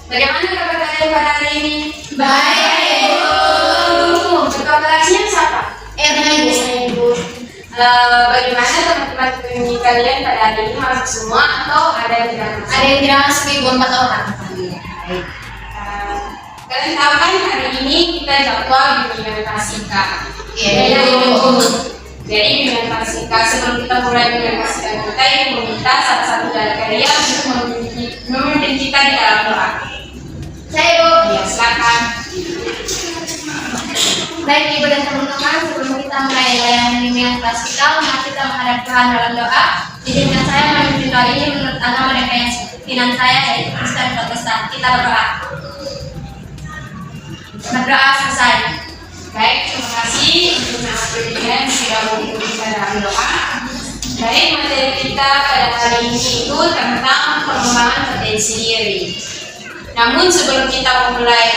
Bagaimana kabar kalian pada hari ini? Baik, Ibu. Ketua kelasnya siapa? Erna, Ibu. Bagaimana teman-teman kalian pada hari ini masuk semua atau ada yang tidak masuk? Ada yang tidak masuk, Ibu, 4 orang. Kalian tahu kan hari ini kita jadwal bimbingan Pasika. Iya, Ibu. Jadi bimbingan Pasika, sebelum kita mulai bimbingan Pasika, kita ingin meminta salah satu dari kalian untuk memimpin kita di dalam doa. Saya, Ibu. Ya, silakan. Baik, Ibu dan teman-teman, sebelum kita mulai layanan bimbingan Pasika, mari kita menghadap Tuhan dalam doa. Izinkan saya memimpin doa ini menurut agama dan keyakinan saya, yaitu Kristen Protestan. Kita berdoa. Berdoa selesai. Baik, terima kasih untuk bimbingan sudah mengikuti kita dalam doa. Baik, materi kita pada hari ini itu tentang pengembangan potensi diri. Namun sebelum kita memulai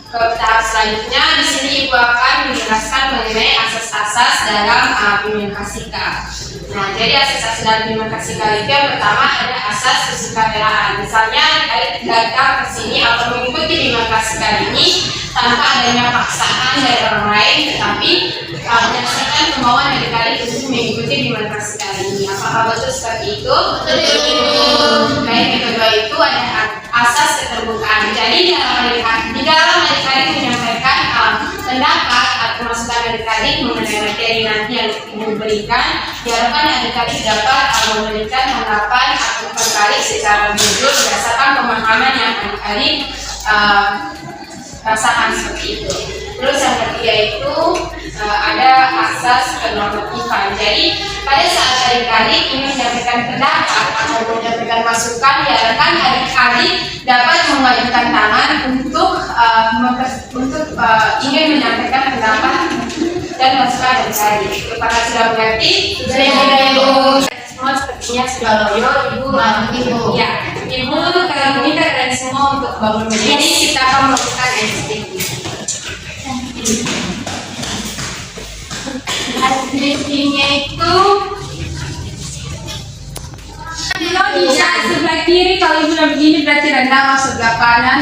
ke tahap selanjutnya, di sini Ibu akan menjelaskan mengenai asas-asas dalam bimbingan Pasika. Nah, jadi asas-asas dalam bimbingan Pasika itu yang pertama ada asas kesukarelaan. Misalnya, kalian datang ke sini atau mengikuti bimbingan Pasika ini tanpa adanya paksaan dari orang lain, tetapi berdasarkan kemauan dari kalian untuk mengikuti bimbingan Pasika ini. Apakah betul seperti itu? Betul. Baik, yang kedua itu ada asas keterbukaan. Jadi di dalam adik-adik menyampaikan pendapat atau masukan adik-adik mengenai materi nanti yang diberikan, diharapkan adik-adik dapat memberikan tanggapan atau terkait secara jujur berdasarkan pemahaman yang adik-adik rasakan seperti itu. Terus yang ketiga itu ada asas kenormatifan. Jadi pada saat adik-adik ingin menyampaikan pendapat atau menyampaikan masukan, diharapkan adik-adik dapat mengajukan tangan untuk ingin menyampaikan pendapat dan masukan adik-adik. Apakah sudah mengerti? Sudah, Ibu. Semua sepertinya sudah loyo, Ibu. Ibu. Ya, Ibu kalau meminta kalian semua untuk bangun berdiri, kita akan melakukan SDG. SDG-nya itu kalau bisa sebelah kiri, kalau Ibu udah begini berarti rendah, masuk sebelah kanan.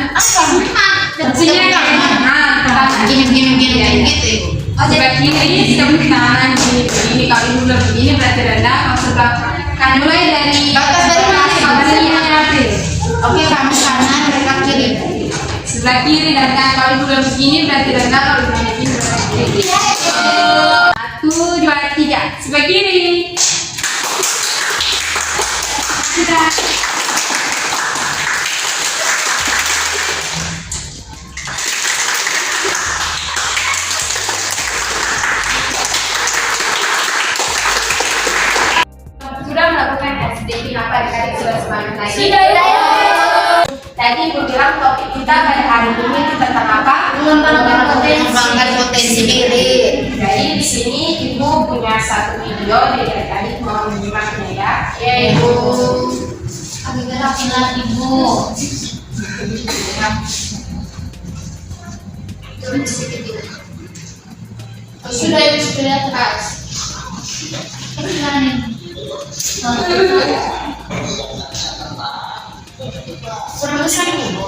Kecilnya kanan. Gini, gitu, Ibu. Sebelah kiri, sebelah kanan, begini. Kalau Ibu udah begini berarti rendah, masuk sebelah kanan. Mulai dari Batas dari mana, Ibu? Oke, kamu kanan, mereka kiri. sebelah kiri dan kanan. Kalau Ibu udah begini berarti rendah, kalau Ibu begini berarti kiri. 1, 2, 3. Sebelah kiri. Sudah. Sudah melakukan SDG, apa adik-adik sudah semangat lagi? Sudah. Tadi Ibu bilang topik kita pada hari ini tentang apa? Mengembangkan potensi diri. Jadi di sini Ibu punya satu video dari adik-adik mau menyimaknya ya. Ya, Ibu. Kami gerakin lagi, Ibu. Turun sedikit, Ibu. Sudah, Ibu, sudah atas. Sudah besar, Ibu.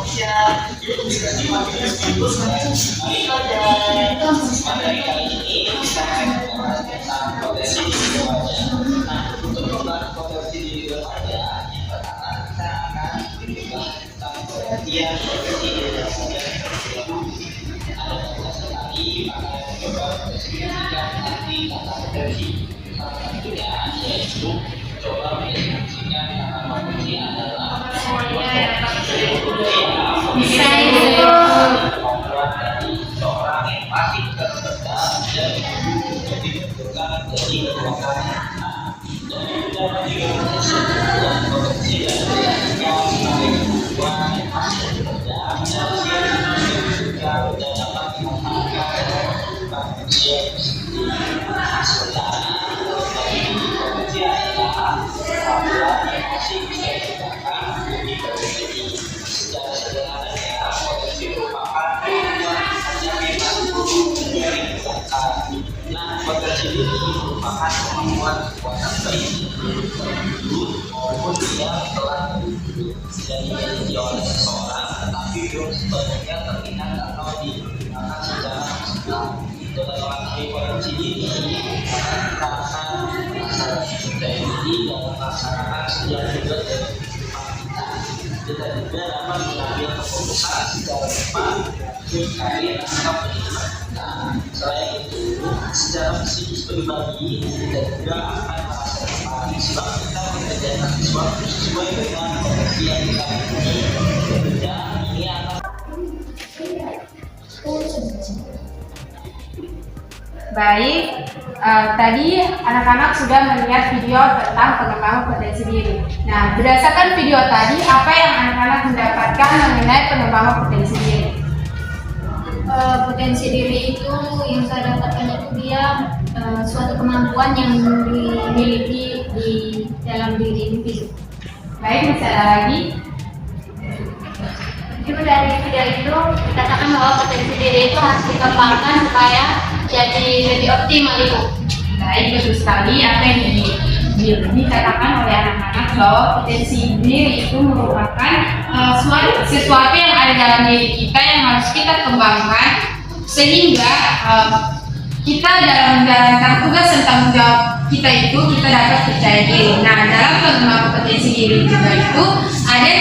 Potensi diri merupakan kemampuan kekuatan baik maupun dia telah dimiliki oleh seseorang tetapi belum sepenuhnya terlihat atau digunakan secara maksimal. Dalam mengatasi potensi diri, maka kita akan percaya diri dan melaksanakan setiap tugas dari kehidupan kita. Kita juga dapat mengambil keputusan secara cepat untuk karir atau pendidikan kita. Selain itu, secara psikis pribadi kita juga akan merasa tertarik sebab kita mengerjakan sesuatu sesuai dengan potensi yang kita miliki. Tentunya ini akan Baik, tadi anak-anak sudah melihat video tentang pengembangan potensi diri. Nah, berdasarkan video tadi, apa yang anak-anak mendapatkan mengenai pengembangan potensi diri? Potensi diri itu yang saya dapatkan itu dia suatu kemampuan yang dimiliki di dalam diri individu. Baik, masih ada lagi? Itu dari video itu dikatakan bahwa potensi diri itu harus dikembangkan supaya jadi lebih optimal itu. Baik, betul sekali apa yang dikatakan oleh anak-anak bahwa potensi diri itu merupakan sesuatu yang ada dalam diri kita yang harus kita kembangkan sehingga kita dalam menjalankan tugas dan tanggung jawab kita itu kita dapat percaya diri. Nah, dalam pengembangan potensi diri juga itu ada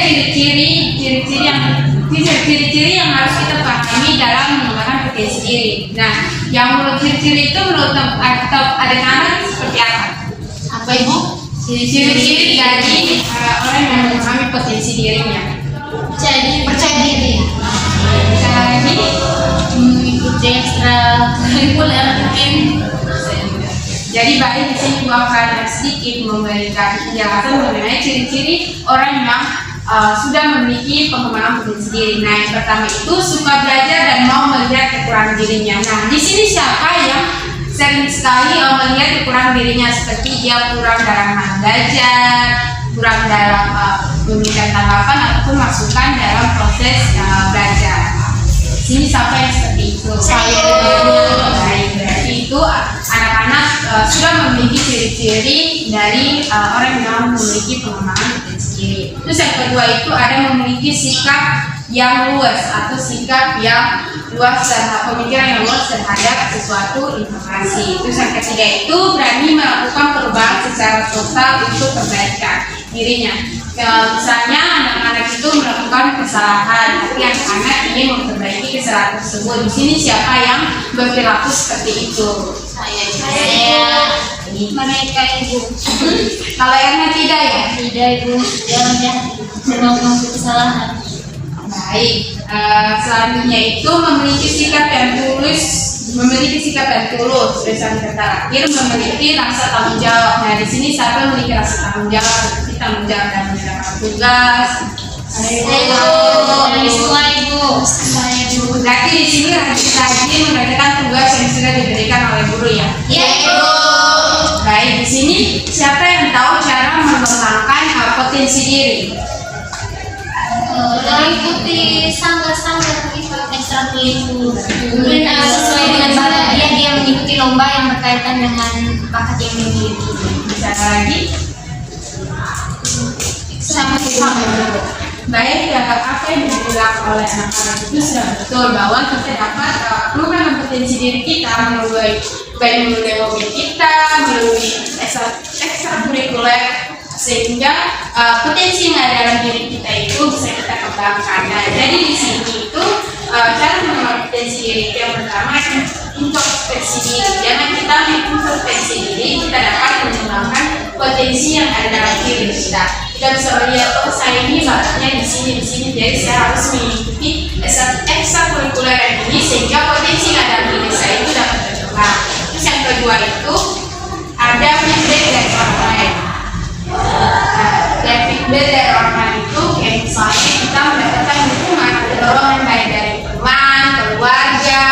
ciri-ciri yang harus kita pahami dalam mengembangkan potensi diri. Nah, yang menurut ciri-ciri itu menurut anak-anak seperti apa? Apa Ibu? Ciri-ciri dari orang yang memahami potensi dirinya. Jadi percaya diri. Bisa lagi Mengikuti ekstrakurikuler mungkin. Jadi baik di sini Ibu akan sedikit memberikan penjelasan mengenai ciri-ciri orang yang sudah memiliki pengembangan potensi diri. Nah, yang pertama itu suka belajar dan mau melihat kekurangan dirinya. Nah, di sini siapa yang sering sekali melihat kekurangan dirinya seperti dia kurang dalam belajar, kurang dalam memberikan tanggapan ataupun masukan dalam proses belajar. Di sini siapa yang seperti itu? Saya. Baik, berarti itu anak-anak sudah memiliki ciri-ciri dari orang yang memiliki pengembangan potensi diri. Terus yang kedua itu ada memiliki sikap yang luas atau sikap yang luas dan pemikiran yang luas terhadap sesuatu informasi. Terus yang ketiga itu berani melakukan perubahan secara total untuk perbaikan dirinya. Misalnya anak-anak itu melakukan kesalahan, tapi anak-anak ingin memperbaiki kesalahan tersebut. Di sini siapa yang berperilaku seperti itu? Saya. Mereka Ibu. Kalau Erna tidak ya? Tidak Ibu. Dia semua mengaku kesalahan. Baik, selanjutnya itu memiliki sikap yang tulus, terus yang terakhir memiliki rasa tanggung jawab. Nah, di sini siapa memiliki rasa tanggung jawab? Seperti tanggung jawab dalam menjalankan tugas. Semua Ibu. Berarti di sini rajin mengerjakan tugas yang sudah diberikan oleh guru ya. Iya Ibu. Baik, di sini siapa yang tahu cara mengembangkan potensi diri? Mengikuti sanggar-sanggar ekstrakurikuler. Mungkin sesuai dengan bakat dia mengikuti lomba yang berkaitan dengan bakat yang dimiliki. Bisa lagi? Sama. Baik, apa yang dibilang oleh anak-anak itu sudah betul bahwa kita dapat mengembangkan potensi diri kita melalui hobi kita, melalui ekstrakurikuler, sehingga potensi yang ada dalam diri kita itu bisa kita kembangkan. Nah, jadi di sini itu cara mengembangkan potensi diri yang pertama introspeksi diri. Jangan kita mengintrospeksi diri, kita dapat mengembangkan potensi yang ada dalam diri kita. Kita bisa melihat, oh saya ini bakatnya di sini, jadi saya harus mengikuti ekstrakurikuler ini sehingga potensi yang ada dalam diri saya itu dapat berkembang. Terus yang kedua itu ada feedback dari orang lain. Dan feedback dari orang lain itu kayak misalnya kita mendapatkan dukungan atau dorongan baik dari teman, keluarga,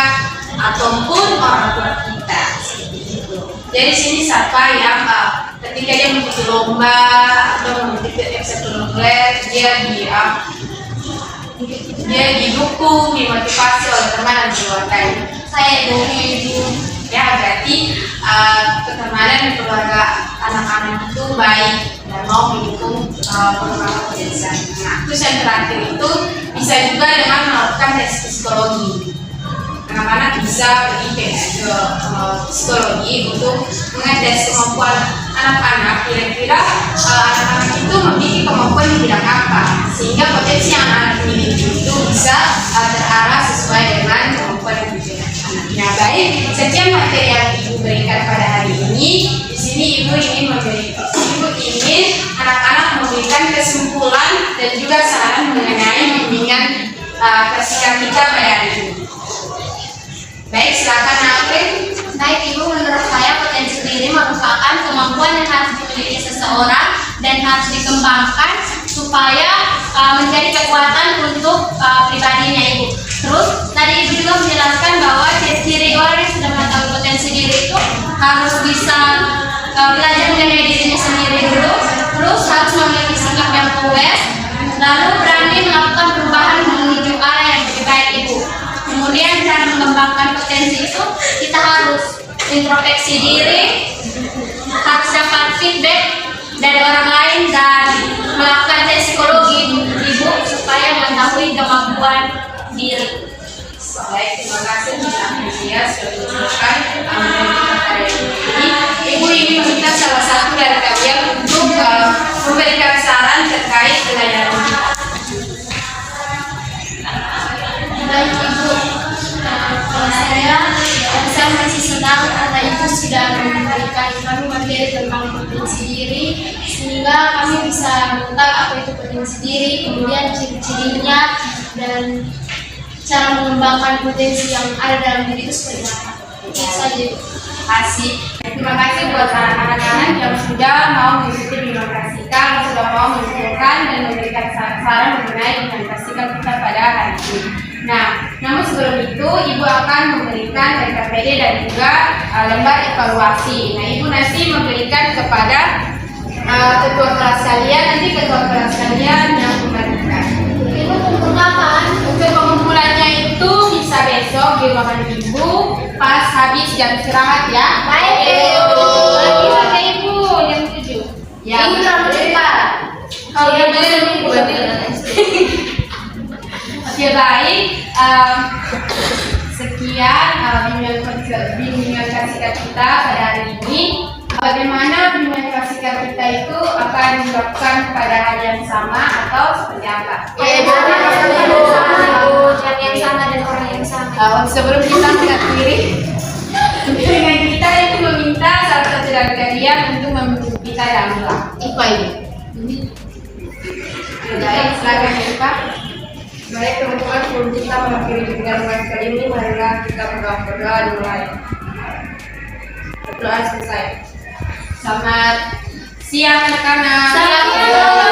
ataupun orang tua kita. Jadi sini siapa yang ketika dia mengikuti lomba atau mengikuti ekstrakurikuler dia didukung, dimotivasi oleh teman dan keluarga. Saya Ibu. Ya, berarti pertemanan dan keluarga anak-anak itu baik dan mau mendukung pengembangan potensi. Nah, terus yang terakhir itu bisa juga dengan melakukan tes psikologi. Anak-anak bisa pergi ke psikologi untuk mengetes kemampuan anak-anak, kira-kira anak-anak itu memiliki kemampuan di bidang apa, sehingga potensi yang anak miliki itu bisa terarah sesuai dengan kemampuan yang dimiliki anak. Nah, baik, sekian materi yang Ibu berikan pada hari ini. Di sini Ibu ingin anak-anak memberikan kesimpulan dan juga saran mengenai bimbingan persikat kita pada hari ini. Baik, silakan April. Baik Ibu, menurut saya potensi diri merupakan kemampuan yang harus dimiliki seseorang dan harus dikembangkan supaya menjadi kekuatan untuk pribadinya Ibu. Terus tadi Ibu juga menjelaskan bahwa ciri orang yang sudah mengetahui potensi diri itu harus bisa belajar mengenai dirinya sendiri dulu, terus harus memiliki sikap yang aware, lalu berani melakukan perubahan menuju arah yang lebih baik Ibu. Kemudian cara mengembangkan potensi itu kita harus introspeksi diri, harus dapat feedback dari orang lain dan melakukan tes psikologi Ibu supaya mengetahui kemampuan diri. Baik, terima kasih Mbak Amelia sudah menunjukkan materi ini. Ibu ingin meminta salah satu dari kalian untuk memberikan saran terkait pelayanan kita. Baik Ibu, saya masih senang karena Ibu sudah memberikan kami materi tentang potensi diri, sehingga kami bisa mengetahui apa itu potensi diri, kemudian ciri-cirinya dan cara mengembangkan potensi yang ada dalam diri itu seperti apa. Itu saja Ibu. Terima kasih buat anak-anak yang sudah mau mengikuti bimbingan prasikal, sudah mau mengumpulkan dan memberikan saran mengenai bimbingan prasikal kita pada hari ini. Nah, namun sebelum itu Ibu akan memberikan RKPD dan juga lembar evaluasi. Nah, Ibu nanti memberikan kepada ketua kelas kalian, nanti ketua kelas kalian yang memberikan. Ibu kumpul kapan? Untuk pengumpulannya itu bisa besok di ruangan Ibu pas habis jam istirahat ya. Baik Ibu. Lagi sampai Ibu jam 7. Ya. Ibu terlalu cepat. Oh ya benar Ibu. Oke baik. Sekian bimbingan prasikal kita pada hari ini. Bagaimana bimbingan prasikal kita itu akan dilakukan pada hari yang sama atau seperti apa? Jam yang sama dan orang yang sama. Sebelum kita mengakhiri dengan kita itu meminta salah satu dari kalian untuk membantu kita dalam doa. Ipa ini. Baik, silakan Ipa. Baik teman-teman, sebelum kita mengakhiri bimbingan kali ini, marilah kita berdoa dimulai. Berdoa selesai. Selamat siang anak-anak. Selamat siang.